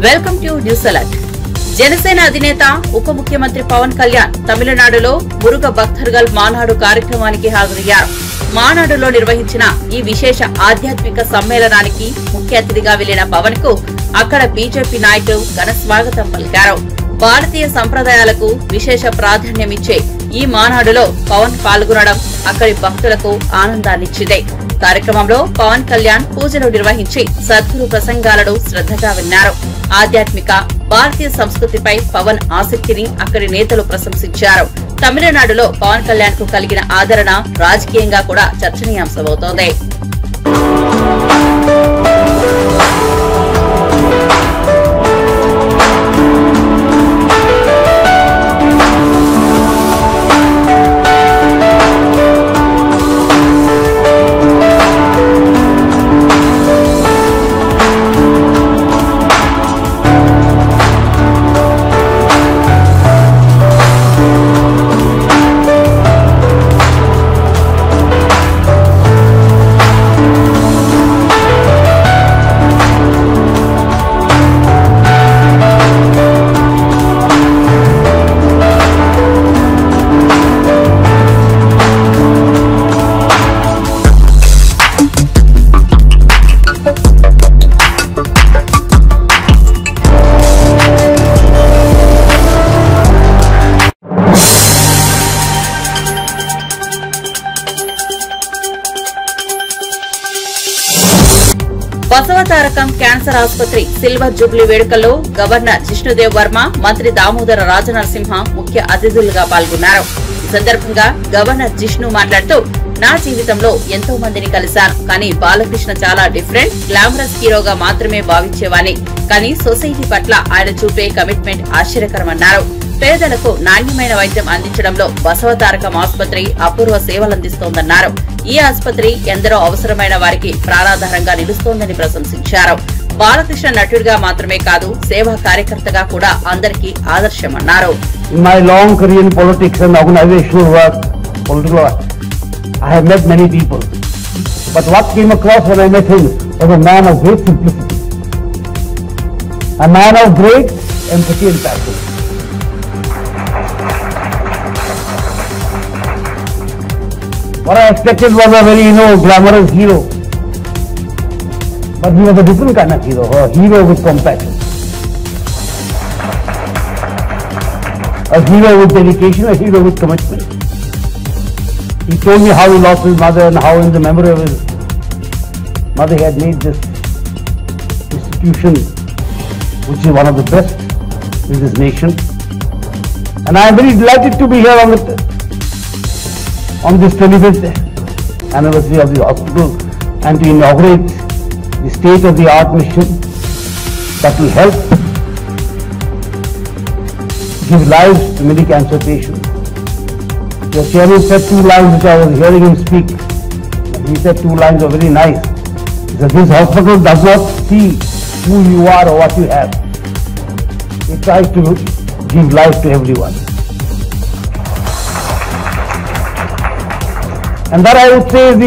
Welcome to news alert. Janasena అధినేత ఉప ముఖ్యమంత్రి పవన్ కళ్యాణ్ తమిళనాడులో మురుగ భక్తర్గల్ మానాడు కార్యక్రమానికి హాజరయ్యారు. మానాడులో నిర్వహించిన ఈ విశేష ఆధ్యాత్మిక సమ్మేళనానికి ముఖ్య అతిథిగా వెళ్లిన పవన్ కు అక్కడ బీజేపీ నాయకులు ఘన స్వాగతం పలికారు. భారతీయ సంప్రదాయాలకు విశేష ప్రాధాన్యమిచ్చే ఈ మానాడులో పవన్ పాల్గొనడం అక్కడి భక్తులకు ఆనందాన్నిచ్చింది. కార్యక్రమంలో పవన్ కళ్యాణ్ పూజలు నిర్వహించి సద్గురు ప్రసంగాలను శ్రద్ధగా విన్నారు. ఆధ్యాత్మిక భారతీయ సంస్కృతిపై పవన్ ఆసక్తిని అక్కడి నేతలు ప్రశంసించారు. తమిళనాడులో పవన్ కళ్యాణ్ కు కలిగిన ఆదరణ రాజకీయంగా కూడా చర్చనీయాంశమవుతోంది. బసవతారకం క్యాన్సర్ ఆసుపత్రి సిల్వర్ జూబ్లీ వేడుకల్లో గవర్నర్ జిష్ణుదేవ్ వర్మ, మంత్రి దామోదర రాజనరసింహ ముఖ్య అతిథులుగా పాల్గొన్నారు. ఈ సందర్భంగా గవర్నర్ జిష్ణు మాట్లాడుతూ, నా జీవితంలో ఎంతో మందిని కలిశాను, కానీ బాలకృష్ణ చాలా డిఫరెంట్, గ్లామరస్ హీరోగా మాత్రమే భావించేవాని, కానీ సొసైటీ పట్ల ఆయన చూపే కమిట్మెంట్ ఆశ్చర్యకరమన్నారు. పేదలకు నాణ్యమైన వైద్యం అందించడంలో బసవతారకం ఆసుపత్రి అపూర్వ సేవలందిస్తోందన్నారు. ఈ ఆసుపత్రి ఎందరో అవసరమైన వారికి ప్రాణాధారంగా నిలుస్తోందని ప్రశంసించారు. బాలకృష్ణ నటుడిగా మాత్రమే కాదు, సేవా కార్యకర్తగా కూడా అందరికీ ఆదర్శమన్నారు. In my long career in politics and organizational work, political work, I have met many people. But what came across when I met him was a man of great simplicity, a man of great empathy and passion. What I expected was a very, glamorous hero. But he was a different kind of hero, a hero with compassion. A hero with dedication, a hero with commitment. He told me how he lost his mother and how in the memory of his mother he had made this institution, which is one of the best in this nation. And I am very delighted to be here on this 25th anniversary of the hospital and to inaugurate the state-of-the-art mission that will help give lives to many cancer patients. Your chairman said two lines which I was hearing him speak. He said two lines are very nice. He said, this hospital does not see who you are or what you have. It tries to give life to everyone. And that I would say is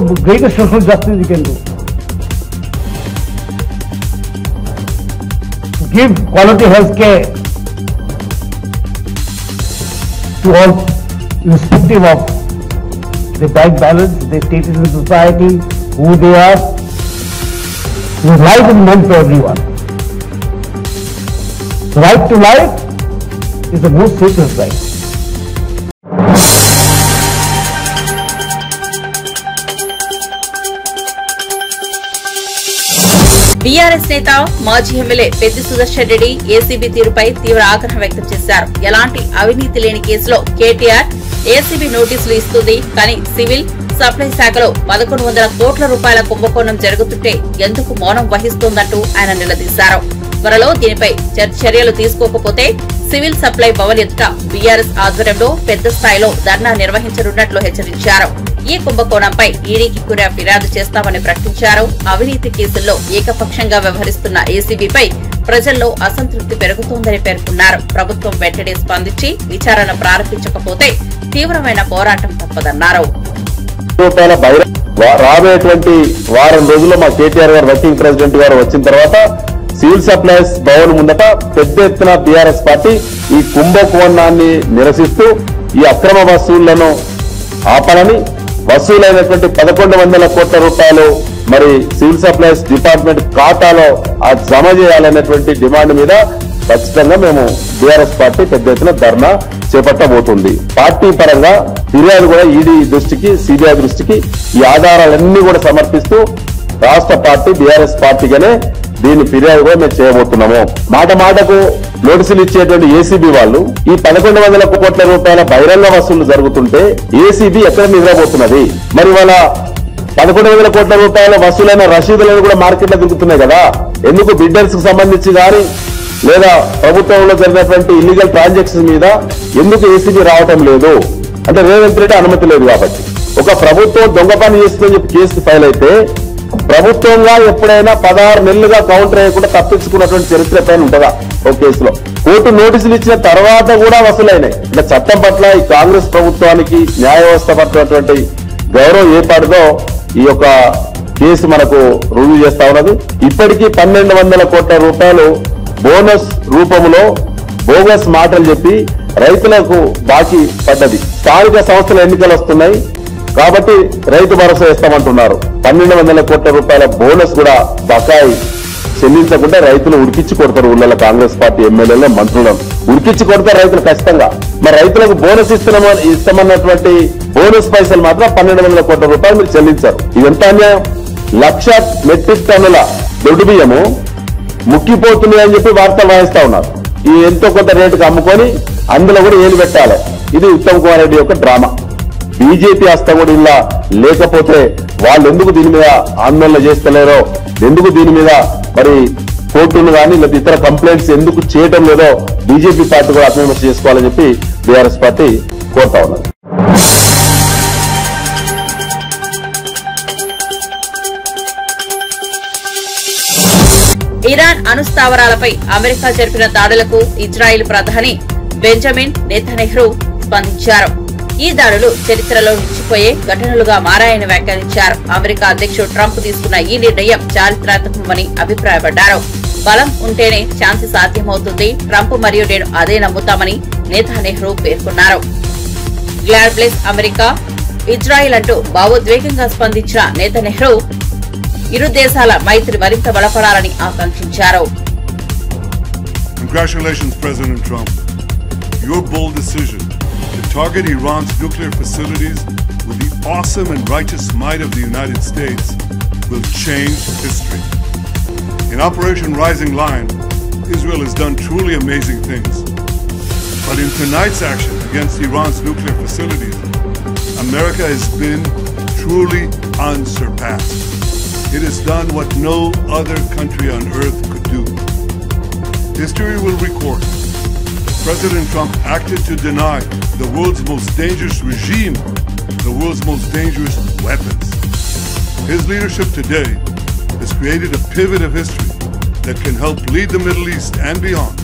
the greatest social justice you can do. To give quality health care to all, irrespective of their bank balance, their status in society, who they are. Because life is meant for everyone. The right to life is the most sacred right. BRS నేత మాజీ MLA Peddi Sudarshan Reddy ACB తీరుపై తీవ్ర ఆగ్రహం వ్యక్తం చేశారు. ఎలాంటి అవినీతి లేని కేసులో కేటీఆర్ ఏసీబీ నోటీసులు ఇస్తుంది, కానీ సివిల్ సప్లై శాఖలో 1100 కోట్ల రూపాయల కుంభకోణం జరుగుతుంటే ఎందుకు మౌనం వహిస్తోందంటూ ఆయన నిలదీశారు. త్వరలో దీనిపై చర్యలు తీసుకోకపోతే సివిల్ సప్లై భవన్ ఎదుట బీఆర్ఎస్ ఆధ్వర్యంలో పెద్ద స్థాయిలో ధర్నా నిర్వహించనున్నట్లు హెచ్చరించారు. ఈ కుంభకోణంపై ఈడీకి కూడా ఫిర్యాదు చేస్తామని ప్రకటించారు. అవినీతి కేసుల్లో ఏకపక్షంగా వ్యవహరిస్తున్న ఏసీబీపై ప్రజల్లో అసంతృప్తి పెరుగుతోందని పేర్కొన్నారు. ప్రభుత్వం వెంటనే స్పందించి విచారణ ప్రారంభించకపోతే తీవ్రమైన పోరాటం తప్పదన్నారు. రాబోయేటువంటి వారం రోజుల్లో మా కేటీఆర్ గారు వర్కింగ్ ప్రెసిడెంట్ గారు వచ్చిన తర్వాత సివిల్ సప్లైస్ భవన్ ముందట పెద్ద ఎత్తున బీఆర్ఎస్ పార్టీ ఈ కుంభకోణాన్ని నిరసిస్తూ ఈ అక్రమ వసూళ్లను ఆపాలని, వసూలైనటువంటి 1100 కోట్ల రూపాయలు మరి సివిల్ సప్లైస్ డిపార్ట్మెంట్ ఖాతాలో జమ చేయాలనేటువంటి డిమాండ్ మీద ఖచ్చితంగా మేము బీఆర్ఎస్ పార్టీ పెద్ద ఎత్తున ధర్నా చేపట్టబోతుంది. పార్టీ పరంగా ఫిర్యాదు కూడా ఈడీ దృష్టికి, సిబిఐ దృష్టికి ఈ ఆధారాలన్నీ కూడా సమర్పిస్తూ రాష్ట్ర పార్టీ బీఆర్ఎస్ పార్టీగానే దీని ఫిర్యాదు కూడా మేము చేయబోతున్నాము. మాట మాటకు నోటీసులు ఇచ్చేటువంటి ఏసీబీ వాళ్ళు ఈ 1100 కోట్ల రూపాయల బహిరంగ వసూళ్లు జరుగుతుంటే ఏసీబీ ఎక్కడ నిద్రపోతున్నది? మరి వాళ్ళ 1100 కోట్ల రూపాయల వసూలైన రసీదులను కూడా మార్కెట్ లో దిగుతున్నాయి కదా, ఎందుకు బిడ్డర్స్ కు సంబంధించి కానీ లేదా ప్రభుత్వంలో జరిగినటువంటి ఇల్లీగల్ ట్రాన్సాక్షన్ మీద ఎందుకు ఏసీబీ రావటం లేదు? అంటే రేవంత్ రెడ్డి అనుమతి లేదు కాబట్టి. ఒక ప్రభుత్వం దొంగ పని చేస్తుందని చెప్పి కేసు ఫైల్ అయితే ప్రభుత్వంగా ఎప్పుడైనా 16 నెలలుగా కౌంటర్ వేయకుండా తప్పించుకున్నటువంటి చరిత్ర పైన ఉంటుందా ఒక కేసులో? కోర్టు నోటీసులు ఇచ్చిన తర్వాత కూడా వసూలైనాయి. అంటే చట్టం పట్ల ఈ కాంగ్రెస్ ప్రభుత్వానికి న్యాయ వ్యవస్థ పట్టినటువంటి గౌరవం ఏర్పడదో ఈ యొక్క కేసు మనకు రుజువు చేస్తా ఉన్నది. ఇప్పటికీ 1200 కోట్ల రూపాయలు బోనస్ రూపంలో బోగస్ మాటలు చెప్పి రైతులకు బాకీ పడ్డది. స్థానిక సంస్థల ఎన్నికలు వస్తున్నాయి కాబట్టి రైతు భరోసా ఇస్తామంటున్నారు. 1200 కోట్ల రూపాయల బోనస్ కూడా బకాయి చెల్లించకుండా రైతులు ఉడికిచ్చి కొడతారు. ఊళ్ళలో కాంగ్రెస్ పార్టీ ఎమ్మెల్యేలను, మంత్రులను ఉడికిచ్చి కొడతారు రైతులు ఖచ్చితంగా. మరి రైతులకు బోనస్ ఇస్తామన్నటువంటి బోనస్ పైసలు మాత్రం 1200 కోట్ల రూపాయలు మీరు చెల్లించారు. ఇదంతా అన్యాయం. 1,00,000 మెట్రిక్ టన్నుల దొడ్డు బియ్యము ముక్కిపోతున్నాయి అని చెప్పి వార్తలు రాయిస్తా ఉన్నారు. ఈ ఎంతో కొంత రేటుకు అమ్ముకొని అందులో కూడా ఏలు పెట్టాలి. ఇది ఉత్తమ్ కుమార్ రెడ్డి యొక్క డ్రామా. బీజేపీ హస్తం కూడా ఇలా లేకపోతే వాళ్ళు ఎందుకు దీని మీద ఆందోళన చేస్తలేరో, ఎందుకు దీని మీద మరి కోర్టును కానీ లేదా ఇతర కంప్లైంట్స్ ఎందుకు చేయటం లేదో బీజేపీ పార్టీ కూడా ఆత్మవిమర్శ చేసుకోవాలని చెప్పి బీఆర్ఎస్ పార్టీ కోరుతా ఉన్నది. ఇరాన్ అణుస్థావరాలపై అమెరికా జరిపిన దాడులకు ఇజ్రాయిల్ ప్రధాని బెంజమిన్ నెతన్యాహు స్పందించారు. ఈ దాడులు చరిత్రలో నిలిచిపోయే ఘటనలుగా మారాయని వ్యాఖ్యానించారు. అమెరికా అధ్యక్షుడు ట్రంప్ తీసుకున్న ఈ నిర్ణయం చారిత్రాత్మకమని అభిప్రాయపడ్డారు. బలం ఉంటేనే శాంతి సాధ్యమవుతుంది. ట్రంప్ మరియు నేను అదే నమ్ముతామని నెతన్యాహు పేర్కొన్నారు. గ్లాడ్ బ్లెస్ అమెరికా, ఇజ్రాయిల్ అంటూ భావోద్వేగంగా స్పందించిన నెతన్యాహు ఇరు దేశాల మైత్రి మరింత బలపడాలని ఆకాంక్షించారు. Congratulations, President Trump. Your bold decision to target Iran's nuclear facilities with the awesome and righteous might of the United States will change history. In Operation Rising Lion, Israel has done truly amazing things. But in tonight's action against Iran's nuclear facilities, America has been truly unsurpassed. It has done what no other country on earth could do. History will record President Trump acted to deny the world's most dangerous regime the world's most dangerous weapons. His leadership today has created a pivot of history that can help lead the Middle East and beyond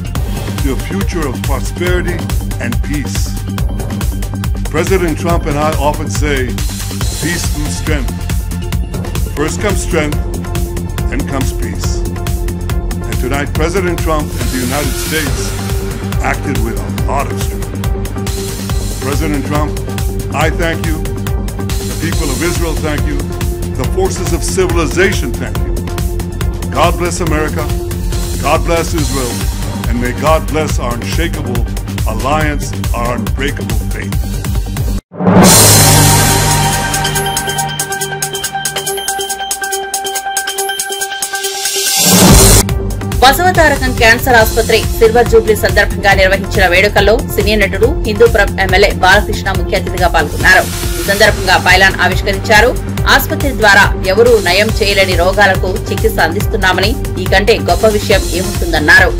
to a future of prosperity and peace. President Trump and I often say, peace through strength. First comes strength, then comes peace. And tonight, President Trump and the United States acted with a lot of strength. President Trump, I thank you. The people of Israel thank you. The forces of civilization thank you. God bless America. God bless Israel. And may God bless our unshakable alliance, our unbreakable faith. Basavatarakam cancer ఆసుపత్రి silver Jubilee సందర్భంగా నిర్వహించిన వేడుకల్లో సినీ నటుడు Hindupuram MLA Balakrishna ముఖ్య అతిథిగా పాల్గొన్నారు. ఈ సందర్భంగా పైలాన్ ఆవిష్కరించారు. ఆసుపత్రి ద్వారా ఎవరూ నయం చేయలేని రోగాలకు చికిత్స అందిస్తున్నామని ఈ కంటే గొప్ప విషయం ఏముంటుందన్నారు.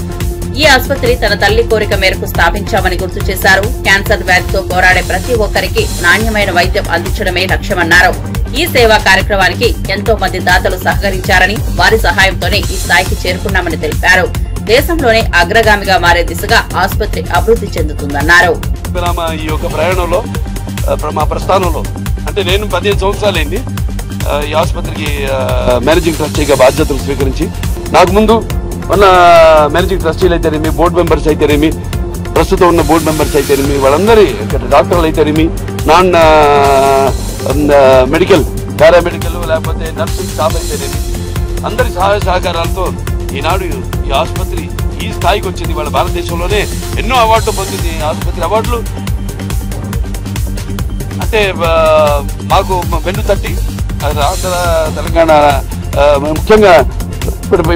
ఈ ఆసుపత్రి తన తల్లి కోరిక మేరకు స్థాపించామని గుర్తు చేశారు. క్యాన్సర్ వ్యాధితో పోరాడే ప్రతి ఒక్కరికి నాణ్యమైన వైద్యం అందించడమే లక్ష్యమన్నారు. ఈ సేవా కార్యక్రమానికి ఎంతో మంది దాతలు సహకరించారని, వారి సహాయంతోనే ఈ స్థాయికి చేరుకున్నామని తెలిపారు. దేశంలోనే అగ్రగామిగా మారే దిశగా ఆసుపత్రి అభివృద్ధి చెందుతుందన్నారు. ఈ యొక్క ప్రయాణంలో మా ప్రస్థానంలో అంటే నేను 15 సంవత్సరాలైంది ఈ ఆసుపత్రికి మేనేజింగ్ ట్రస్టీగా బాధ్యతలు స్వీకరించి. నాకు ముందు మన మేనేజింగ్ ట్రస్టీలు అయితేనేమి, బోర్డు మెంబర్స్ అయితేనేమి, ప్రస్తుతం ఉన్న బోర్డు మెంబర్స్ అయితేనేమి, వాళ్ళందరి డాక్టర్లు అయితేనేమి, నాన్ మెడికల్, పారామెడికల్ లేకపోతే నర్సింగ్ స్టాఫ్ అయితేనేమి, అందరి సహాయ సహకారాలతో ఈనాడు ఈ ఆసుపత్రి ఈ స్థాయికి వచ్చింది. వాళ్ళ భారతదేశంలోనే ఎన్నో అవార్డులు పొందింది ఆసుపత్రి. అవార్డులు అంటే మాకు వెన్ను తట్టి ఆంధ్ర తెలంగాణ ముఖ్యంగా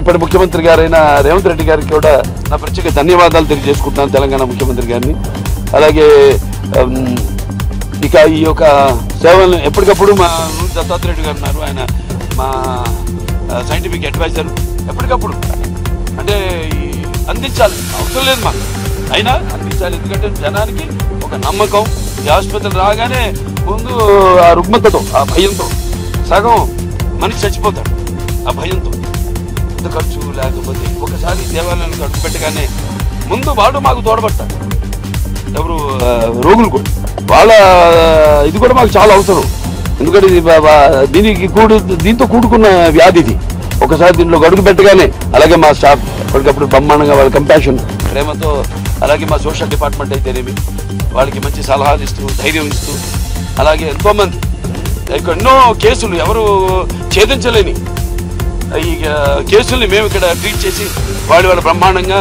ఇప్పటి ముఖ్యమంత్రి గారైన రేవంత్ రెడ్డి గారికి కూడా నా ప్రత్యేక ధన్యవాదాలు తెలియజేసుకుంటున్నాను, తెలంగాణ ముఖ్యమంత్రి గారిని. అలాగే ఇక ఈ యొక్క సేవలను ఎప్పటికప్పుడు మా దత్తాత్రేయ రెడ్డి గారు ఉన్నారు, ఆయన మా సైంటిఫిక్ అడ్వైజర్. ఎప్పటికప్పుడు అంటే అందించాలి, అవసరం లేదు మాకు, అయినా అందించాలి. ఎందుకంటే జనానికి ఒక నమ్మకం. ఈ ఆసుపత్రి రాగానే ముందు ఆ రుగ్మతతో, ఆ భయంతో సగం మనిషి చచ్చిపోతాడు. ఆ భయంతో ఎంత ఖర్చు లేకపోతే ఒకసారి దేవాలయానికి అడుగు పెట్టగానే ముందు వాడు మాకు తోడబడతాడు. ఎవరు రోగులు కూడా వాళ్ళ ఇది కూడా మాకు చాలా అవసరం. ఎందుకంటే ఇది దీంతో కూడుకున్న వ్యాధి ఇది. ఒకసారి దీంట్లో అడుగు పెట్టగానే అలాగే మా స్టాఫ్ ఎప్పటికప్పుడు బ్రహ్మాండంగా వాళ్ళ కంపాషన్ ప్రేమతో, అలాగే మా సోషల్ డిపార్ట్మెంట్ అయితేనేమి వాళ్ళకి మంచి సలహాలు ఇస్తూ ధైర్యం ఇస్తూ, అలాగే ఎంతోమంది ఎన్నో కేసులు ఎవరు ఛేదించలేని ఈ కేసుల్ని మేము ఇక్కడ ట్రీట్ చేసి వాళ్ళు బ్రహ్మాండంగా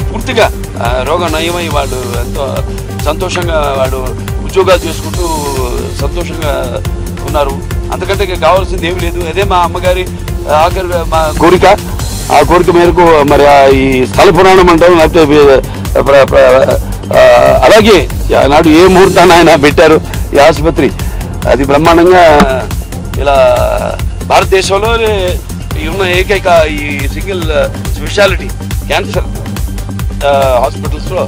పూర్తిగా రోగం నయమై వాళ్ళు ఎంతో సంతోషంగా వాడు ఉద్యోగాలు చేసుకుంటూ సంతోషంగా ఉన్నారు. అంతకంటే కావాల్సింది ఏమి లేదు. అదే మా అమ్మగారి ఆఖరి మా కోరిక. ఆ కోరిక మేరకు మరి ఈ స్థల పురాణం అంటారు, లేకపోతే అలాగే నాడు ఏ ముహూర్తాన్ని ఆయన పెట్టారు ఈ ఆసుపత్రి, అది బ్రహ్మాండంగా ఇలా భారతదేశంలో ఉన్న ఏకైక ఈ సింగిల్ స్పెషాలిటీ క్యాన్సర్ హాస్పిటల్స్లో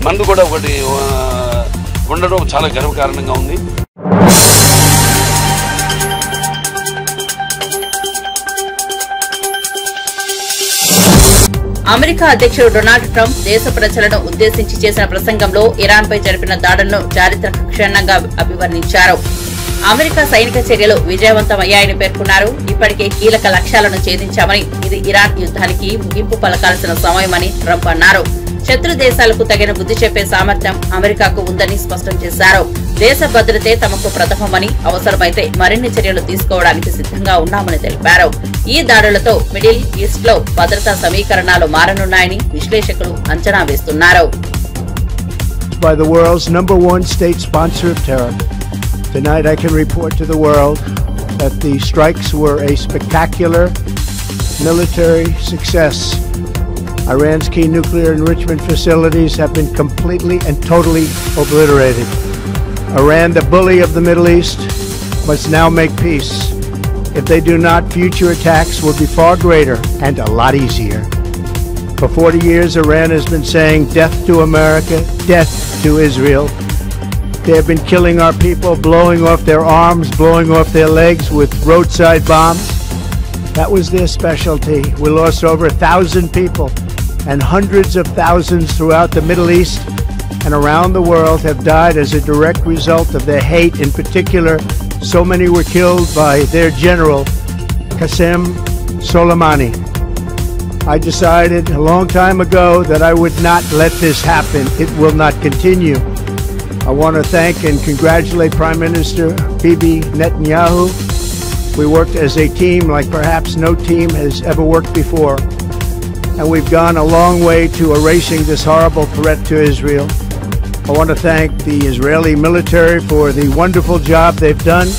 మనది కూడా ఒకటి ఉండడం చాలా గర్వకారణంగా ఉంది. అమెరికా అధ్యక్షుడు డొనాల్డ్ ట్రంప్ దేశ ప్రజలను ఉద్దేశించి చేసిన ప్రసంగంలో ఇరాన్ పై జరిపిన దాడులను చారిత్రక క్షణంగా అభివర్ణించారు. అమెరికా సైనిక చర్యలు విజయవంతమయ్యాయని పేర్కొన్నారు. ఇప్పటికే కీలక లక్ష్యాలను ఛేదించామని, ఇది ఇరాన్ యుద్ధానికి ముగింపు పలకాల్సిన సమయమని ట్రంప్ అన్నారు. శత్రు దేశాలకు తగిన బుద్ధి చెప్పే సామర్థ్యం అమెరికాకు ఉందని స్పష్టం చేశారు. దేశ భద్రతే తమకు ప్రథమమని, అవసరమైతే మరిన్ని చర్యలు తీసుకోవడానికి సిద్ధంగా ఉన్నామని తెలిపారు. ఈ దాడులతో మిడిల్ ఈస్ట్ లో భద్రతా సమీకరణాలు మారనున్నాయని విశ్లేషకులు అంచనా వేస్తున్నారు. By the world's #1 state sponsor of terror. Tonight I can report to the world that the strikes were a spectacular military success. Iran's key nuclear enrichment facilities have been completely and totally obliterated. Iran, the bully of the Middle East, must now make peace. If they do not, future attacks will be far greater and a lot easier. For 40 years, Iran has been saying death to America, death to Israel. They have been killing our people, blowing off their arms, blowing off their legs with roadside bombs. That was their specialty. We lost over 1,000 people, and hundreds of thousands throughout the Middle East and around the world have died as a direct result of their hate. In particular, so many were killed by their general, Qasem Soleimani. I decided a long time ago that I would not let this happen. It will not continue. I want to thank and congratulate Prime Minister Bibi Netanyahu. We worked as a team like perhaps no team has ever worked before. And we've gone a long way to erasing this horrible threat to Israel. I want to thank the Israeli military for the wonderful job they've done.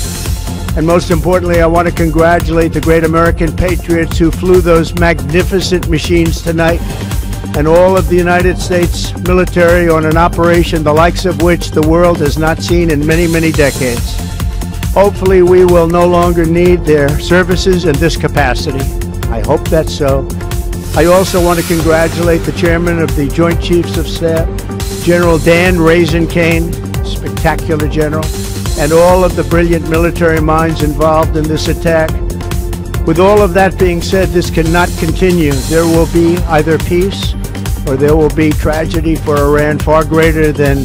And most importantly, I want to congratulate the great American patriots who flew those magnificent machines tonight, and all of the United States military on an operation the likes of which the world has not seen in many, many decades. Hopefully we will no longer need their services in this capacity. I hope that's so. I also want to congratulate the chairman of the Joint Chiefs of Staff, General Dan Raisin Kane, spectacular general, and all of the brilliant military minds involved in this attack. With all of that being said, this cannot continue. There will be either peace or there will be tragedy for Iran far greater than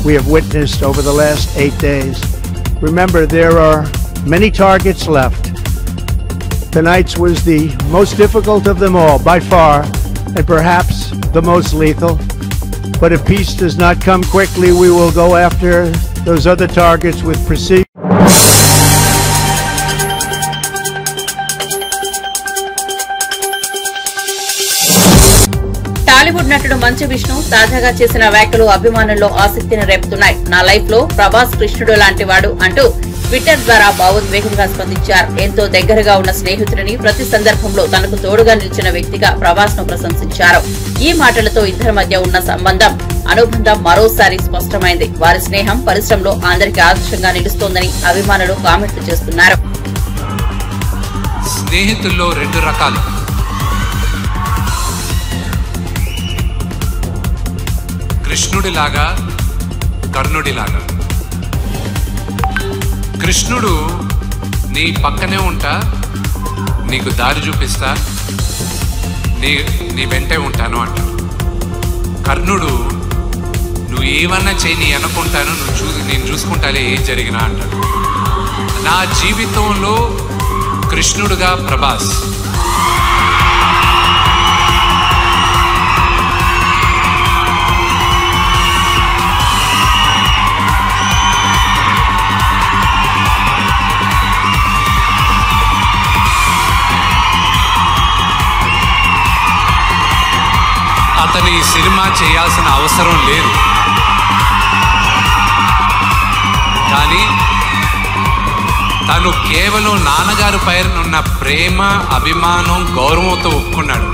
we have witnessed over the last 8 days. Remember, there are many targets left. Tonight's was the most difficult of them all, by far, and perhaps the most lethal. But if peace does not come quickly, we will go after those other targets with precision. Tollywood నటుడు మంచు విష్ణు తాజాగా చేసిన వ్యాఖ్యలు అభిమానుల్లో ఆసక్తిని రేపుతున్నాయి. నా life లో ప్రభాస్ కృష్ణుడు లాంటి వాడు అంటూ ట్విట్టర్ ద్వారా భావోద్వేగంగా స్పందించారు. ఎంతో దగ్గరగా ఉన్న స్నేహితుడిని ప్రతి సందర్భంలో తనకు తోడుగా నిలిచిన వ్యక్తిగా ప్రభాస్ ను ప్రశంసించారు. ఈ మాటలతో ఇద్దరి మధ్య ఉన్న అనుబంధం మరోసారి స్పష్టమైంది. వారి స్నేహం పరిశ్రమలో అందరికీ ఆదర్శంగా నిలుస్తోందని అభిమానులు కామెంట్లు చేస్తున్నారు. స్నేహితుల్లో రెండు రకాలు. కృష్ణుడిలాగా, కర్ణుడిలాగా. కృష్ణుడు నీ పక్కనే ఉంటా, నీకు దారి చూపిస్తా, నీ వెంటే ఉంటాను అంటాడు. కర్ణుడు నువ్వు ఏమన్నా చేయి, నీ అనుకుంటాను, నేను చూసుకుంటాలే ఏం జరిగినా అంటాడు. నా జీవితంలో కృష్ణుడుగా ప్రభాస్. అతని సినిమా చేయాల్సిన అవసరం లేదు, కానీ తను కేవలం నాన్నగారి పైన ప్రేమ, అభిమానం, గౌరవంతో ఒప్పుకున్నాడు.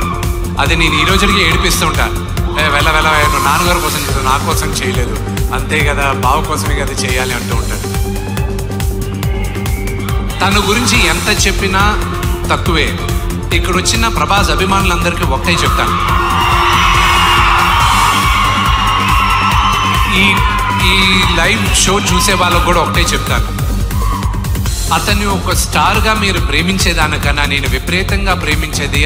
అది నేను ఈ రోజుకి ఏడిపిస్తుంటాను. వెళ్ళ నువ్వు నాన్నగారి కోసం చేస్తావు, నా కోసం చేయలేదు, అంతే కదా, బావ కోసమే కదా చేయాలి అంటూ ఉంటాడు. తన గురించి ఎంత చెప్పినా తక్కువే. ఇక్కడ వచ్చిన ప్రభాస్ అభిమానులందరికీ ఒక్కటే చెప్తాను, ఈ లైవ్ షో చూసే వాళ్ళకు కూడా ఒకటే చెప్తాను, అతన్ని ఒక స్టార్గా మీరు ప్రేమించేదానికన్నా నేను విపరీతంగా ప్రేమించేది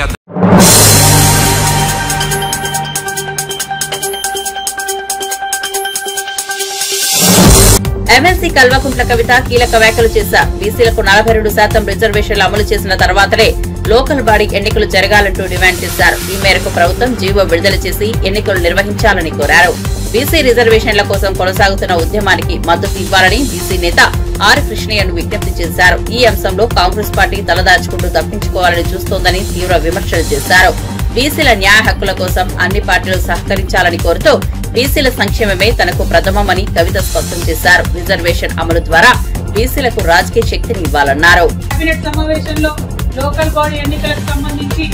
ఎమ్మెల్సీ కల్వకుంట్ల కవిత కీలక వ్యాఖ్యలు చేశారు. బీసీలకు 42% రిజర్వేషన్లు అమలు చేసిన తర్వాతనే లోకల్ బాడీ ఎన్నికలు జరగాలంటూ డిమాండ్ చేశారు. ఈ మేరకు ప్రభుత్వం జీవో విడుదల చేసి ఎన్నికలు నిర్వహించాలని కోరారు. బీసీ రిజర్వేషన్ల కోసం కొనసాగుతున్న ఉద్యమానికి మద్దతు ఇవ్వాలని బీసీ నేత ఆర్ కృష్ణయ్యను విజ్ఞప్తి చేశారు. ఈ అంశంలో కాంగ్రెస్ పార్టీ తలదాచుకుంటూ తప్పించుకోవాలని చూస్తోందని తీవ్ర విమర్శలు చేశారు. బీసీల న్యాయ హక్కుల కోసం అన్ని పార్టీలు సహకరించాలని కోరుతూ బీసీల సంక్షేమమే తనకు ప్రథమమని కవిత స్పష్టం చేశారు. రిజర్వేషన్ అమలు ద్వారా బీసీలకు రాజకీయ శక్తిని ఇవ్వాలన్నారు. కేబినెట్ సమావేశంలో లోకల్ బాడీ ఎన్నికలకు సంబంధించి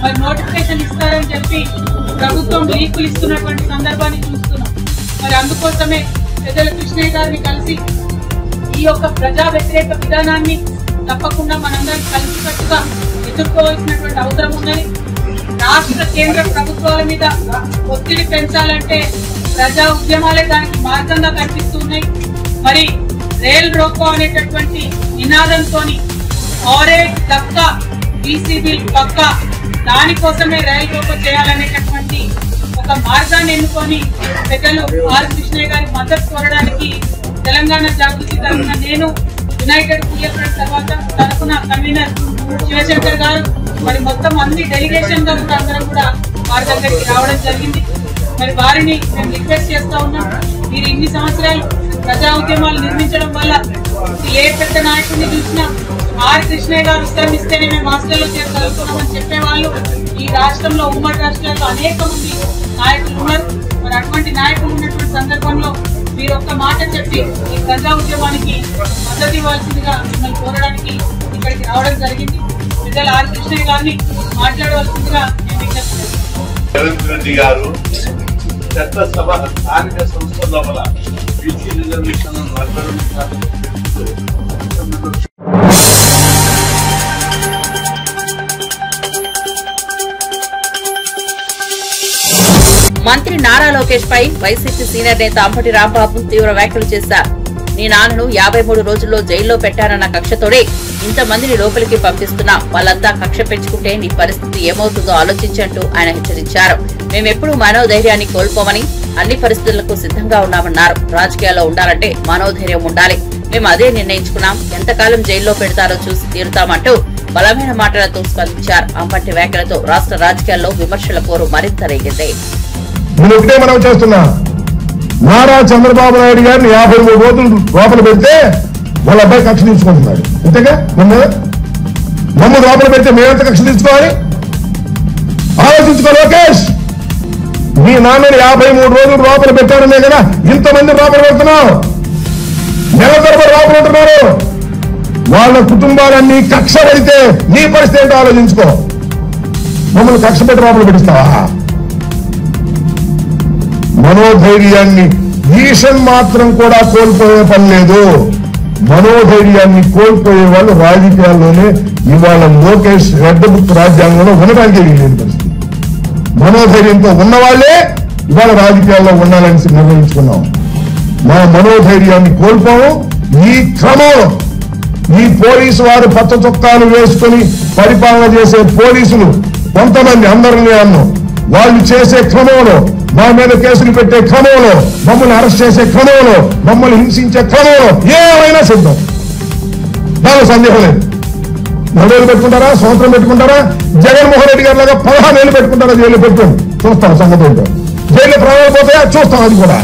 మరి నోటిఫికేషన్ ఇస్తారని చెప్పి ప్రభుత్వం లీకులు ఇస్తున్నటువంటి సందర్భాన్ని చూస్తున్నాం. మరి అందుకోసమే పెద్దల కృష్ణయ్య గారిని కలిసి ఈ యొక్క ప్రజా వ్యతిరేక విధానాన్ని తప్పకుండా మనందరం కలిసికట్టుగా ఎదుర్కోవాల్సినటువంటి అవసరం ఉన్నది. రాష్ట్ర కేంద్ర ప్రభుత్వాల మీద ఒత్తిడి పెంచాలంటే ప్రజా ఉద్యమాలే దానికి మార్గంగా కనిపిస్తున్నాయి. మరి రైల్ రోకో అనేటటువంటి నినాదంతో ఆరే దక్క బీసీ బిల్ పక్క, దానికోసమే రైల్ రోకో చేయాలనేటటువంటి ఒక మార్గాన్ని ఎన్నుకొని పెద్దలు ఆర్ కృష్ణయ్య గారి మద్దతు కోరడానికి తెలంగాణ జాగృతి తరఫున నేను, యునైటెడ్ కుయ్యఫ్రంట్ తర్వాత తరఫున కన్వీనర్ శివశంకర్ గారు, మరి మొత్తం అన్ని డెలిగేషన్ గా కూడా అందరం కూడా వారి దగ్గరికి రావడం జరిగింది. మరి వారిని మేము రిక్వెస్ట్ చేస్తా ఉన్నాం, మీరు ఇన్ని సంవత్సరాలు ప్రజా ఉద్యమాలు నిర్మించడం వల్ల ఏ పెద్ద నాయకుడిని చూసినా ఆర్ కృష్ణయ్య గారు ఉత్తరం ఇస్తేనే మేము హాస్టల్లో చేరుకోగలుగుతున్నామని చెప్పేవాళ్ళు ఈ రాష్ట్రంలో, ఉమ్మడి రాష్ట్రాల్లో అనేక మంది నాయకులు ఉన్నారు. మరి అటువంటి నాయకులు ఉన్నటువంటి సందర్భంలో మీరు ఒక్క మాట చెప్పి ఈ ప్రజా ఉద్యమానికి మద్దతు ఇవ్వాల్సిందిగా మిమ్మల్ని కోరడానికి ఇక్కడికి రావడం జరిగింది. పెద్దల ఆర్ కృష్ణయ్య గారిని మాట్లాడవలసిందిగా నేను విజ్ఞప్తి చేస్తున్నాను. రేవంత్ రెడ్డి గారు చట్టసభ స్థానిక సంస్థల లోపల బీసీ రిజర్వేషన్ మంత్రి నారా లోకేష్ పై వైసీపీ సీనియర్ నేత అంబటి రాంబాబు తీవ్ర వ్యాఖ్యలు చేశారు. నీ నాన్నను 53 రోజుల్లో జైల్లో పెట్టానన్న కక్షతోడే ఇంతమందిని లోపలికి పంపిస్తున్నా, వాళ్ళంతా కక్ష పెంచుకుంటే నీ పరిస్థితి ఏమవుతుందో ఆలోచించంటూ ఆయన హెచ్చరించారు. మేమెప్పుడూ మనోధైర్యాన్ని కోల్పోమని, అన్ని పరిస్థితులకు సిద్ధంగా ఉన్నామన్నారు. రాజకీయాల్లో ఉండాలంటే మనోధైర్యం ఉండాలి, మేము అదే నిర్ణయించుకున్నాం, ఎంతకాలం జైల్లో పెడతారో చూసి తీరుతామంటూ బలమైన మాటలతో స్పందించారు. అంబటి వ్యాఖ్యలతో రాష్ట్ర రాజకీయాల్లో విమర్శల పోరు మరింత రేగింది. మనం చేస్తున్నా నారా చంద్రబాబు నాయుడు గారిని 53 రోజులు లోపల పెడితే వాళ్ళ అబ్బాయి కక్ష తీర్చుకుంటున్నాడు. అంతేగా మమ్మల్ని లోపల పెడితే మేమెంత కక్ష తీర్చుకోవాలి? ఆలోచించుకో లోకేష్. మీ నాన్నని 53 రోజులు లోపల పెట్టారనే కదా ఇంతమంది లోపల పెడుతున్నావు. నెల తరబడి లోపల ఉంటున్నారు. వాళ్ళ కుటుంబాలన్నీ కక్ష పెడితే నీ పరిస్థితి ఏంటో ఆలోచించుకో. మమ్మల్ని కక్ష పెట్టి లోపల పెట్టిస్తావా? మనోధైర్యాన్ని ఈషన్ మాత్రం కూడా కోల్పోయే పని లేదు. మనోధైర్యాన్ని కోల్పోయే వాళ్ళు రాజకీయాల్లోనే ఇవాళ లోకేష్ రెడ్ బుక్ రాజ్యాంగంలో ఉండడానికి లేని పరిస్థితి. మనోధైర్యంతో ఉన్నవాళ్లే ఇవాళ రాజకీయాల్లో ఉండాలని నిర్ణయించుకున్నాం. మా మనోధైర్యాన్ని కోల్పోము. ఈ క్రమంలో ఈ పోలీసు వారు పచ్చ చొక్కాలు వేసుకుని పరిపాలన చేసే పోలీసులు కొంతమంది, అందరినీ అన్నాం, వాళ్ళు చేసే క్రమంలో, మా మీద కేసులు పెట్టే క్రమంలో, మమ్మల్ని అరెస్ట్ చేసే క్రమంలో, మమ్మల్ని హింసించే క్రమంలో ఏమైనా సిద్ధం. దాని సందేహం లేదు. 4 ఏళ్ళు పెట్టుకుంటారా, సంవత్సరం పెట్టుకుంటారా? జగన్మోహన్ రెడ్డి గారి లాగా 15 ఏళ్ళు పెట్టుకుంటారా? జైలు పెట్టుకోండి, చూస్తాం సంగతి ఏంటో. జైలు ప్రాణాలు పోతాయా చూస్తాం. అది కూడా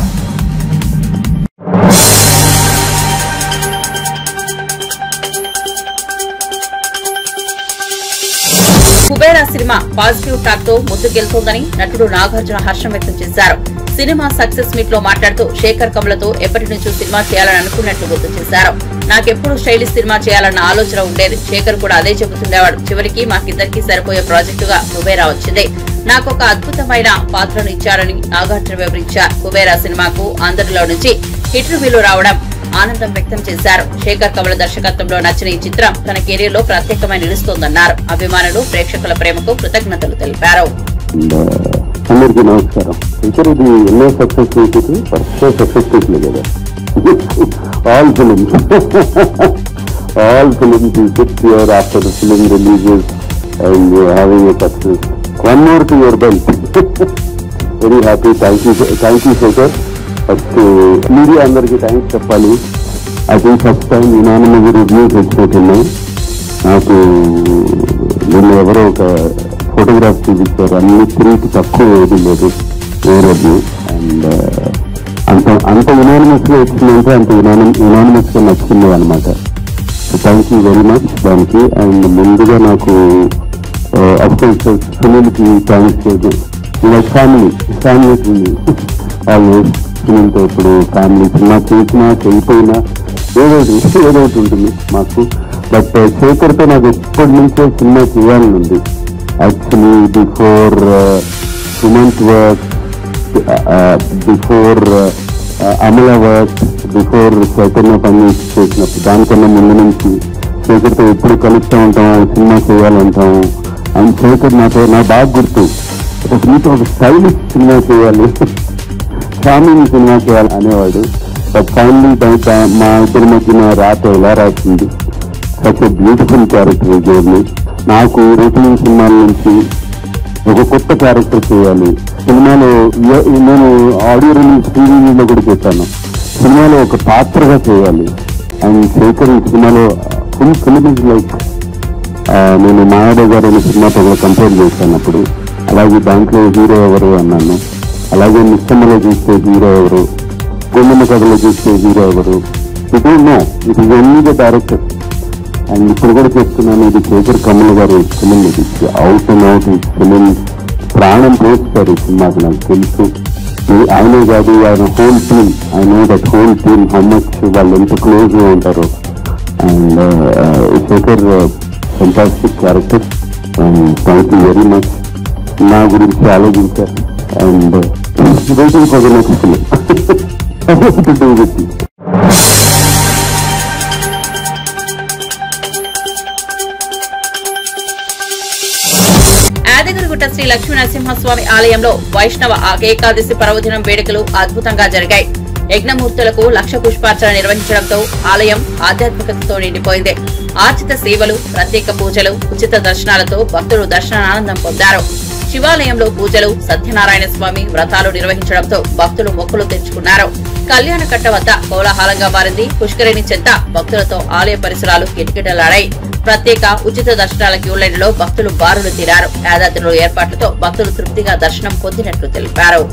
కుబేరా సినిమా పాజిటివ్ టాక్ తో ముందుకెళ్తోందని నటుడు నాగార్జున హర్షం వ్యక్తం చేశారు. సినిమా సక్సెస్ మీట్ లో మాట్లాడుతూ శేఖర్ కమలతో ఎప్పటి నుంచో సినిమా చేయాలని అనుకున్నట్లు గుర్తు చేశారు. నాకెప్పుడు స్టైలిష్ సినిమా చేయాలన్న ఆలోచన ఉండేది. శేఖర్ కూడా అదే చెబుతుండేవాడు. చివరికి మాకిద్దరికి సరిపోయే ప్రాజెక్టుగా కుబేరా వచ్చింది. నాకొక అద్భుతమైన పాత్రను ఇచ్చారని నాగార్జున వివరించారు. కుబేరా సినిమాకు అందరిలో నుంచి హిట్ రివ్యూలు రావడం ఆనందం వ్యక్తం చేశారు. శేఖర్ కమల దర్శకత్వంలో నచ్చిన ఈ చిత్రం తన కెరీర్ లో ప్రత్యేకమై నిలుస్తోందన్నారు. అభిమానులు, ప్రేక్షకుల ప్రేమకు కృతజ్ఞతలు తెలిపారు. అందరికీ నమస్కారం. ఇక్కడ ఇది ఎన్నో success meet, first success meet కదా. All films you sit here after the film releases and you're having a success. One more to your belt. Very happy. Thank you Shekhar. First media అందరికీ thanks చెప్పాలి. I think first time unanimous reviews వచ్చినట్టున్నాయి. నాకు నిన్న ఎవరో ఒక photograph చూపించారు. అన్ని 3కి తక్కువ ఏది లేదు ఏ రివ్యూ. అండ్ అంత యునానిమస్ గా వచ్చిందంటే అంత యునానిమస్ గా నచ్చింది అనమాట. So thank you very much దానికి. అండ్ ముందుగా నాకు అఫ్కోర్స్ సునీల్కి థ్యాంక్స్ చేయడం. ఫ్యామిలీ ఆల్వేస్ సునీల్తో ఇప్పుడు ఫ్యామిలీ సినిమా చేసినా చేయకపోయినా ఏదో ఉంటుంది మాకు. బట్ శేఖర్తో నాకు ఎప్పటి నుంచో సినిమా చేయాలని ఉంది. Actually before Sumanth work, before Amala work, before Chaitanya పని చేసినప్పుడు దానికన్నా ముందు నుంచి శేఖర్తో ఎప్పుడు కలుస్తూ ఉంటాం, సినిమా చేయాలంటాం. అండ్ శేఖర్ నా బాగా గుర్తు, మీతో ఒక స్టైలిష్ సినిమా చేయాలి, ఫ్యామిలీ సినిమా చేయాలి అనేవాడు. బట్ ఫైనలీ మా ఇద్దరి మధ్యన రాత ఎలా రాసింది. Such a beautiful character journey. నాకు రొటీన్ సినిమాల నుంచి ఒక కొత్త క్యారెక్టర్ చేయాలి. సినిమాలో నేను ఆడియో రిలీజ్ టీవీలో కూడా చెప్పాను, సినిమాలో ఒక పాత్రగా చేయాలి. అండ్ శేఖర్ ఈ సినిమాలో ఫుల్ ఫిల్మ్ ఇస్ లైక్, నేను మాయాబజార్ అనే సినిమాతో కూడా కంపేర్ చేశాను అప్పుడు. అలాగే దాంట్లో హీరో ఎవరు అన్నాను. అలాగే నిశ్చమలో చూస్తే హీరో ఎవరు, గొండెమ్మ కథలో చూస్తే హీరో ఎవరు, it is no, it is only the director. And ఇప్పుడు కూడా చెప్తున్నాను, ఇది శేఖర్ కమల్ గారు ఫిలిం. ఇది అవుట్ అండ్ అవుట్ ఈ ఫిలిం. ప్రాణం పోస్తారు ఈ సినిమాకి నాకు తెలుసు. ఆయనే కాదు, ఆయన whole team, I know that whole team how much వాళ్ళు ఎంత క్లోజ్ గా ఉంటారు. And Sekhar fantastic character. And thank you very much నా గురించి ఆలోచించారు. And waiting for the next film to do with you. Yadagirigutta Shri Lakshmi Narasimhaswamy ఆలయంలో వైష్ణవ ఏకాదశి పర్వదినం వేడుకలు అద్భుతంగా జరిగాయి. యజ్ఞమూర్తులకు 1,00,000 పుష్పార్చన నిర్వహించడంతో ఆలయం ఆధ్యాత్మికతతో నిండిపోయింది. ఆర్జిత సేవలు, ప్రత్యేక పూజలు, ఉచిత దర్శనాలతో భక్తులు దర్శనానందం పొందారు. శివాలయంలో పూజలు, సత్యనారాయణ స్వామి వ్రతాలు నిర్వహించడంతో భక్తులు మొక్కులు తెచ్చుకున్నారు. కళ్యాణకట్ట వద్ద కోలాహలంగా మారింది. పుష్కరిణి చెంత భక్తులతో ఆలయ పరిసరాలు కిటకిటలాడాయి. ప్రత్యేక ఉచిత దర్శనాల క్యూ లైన్లో భక్తులు బారులు తీరారు. యాదాద్రిలో ఏర్పాట్లతో భక్తులు తృప్తిగా దర్శనం పొందినట్లు తెలిపారు.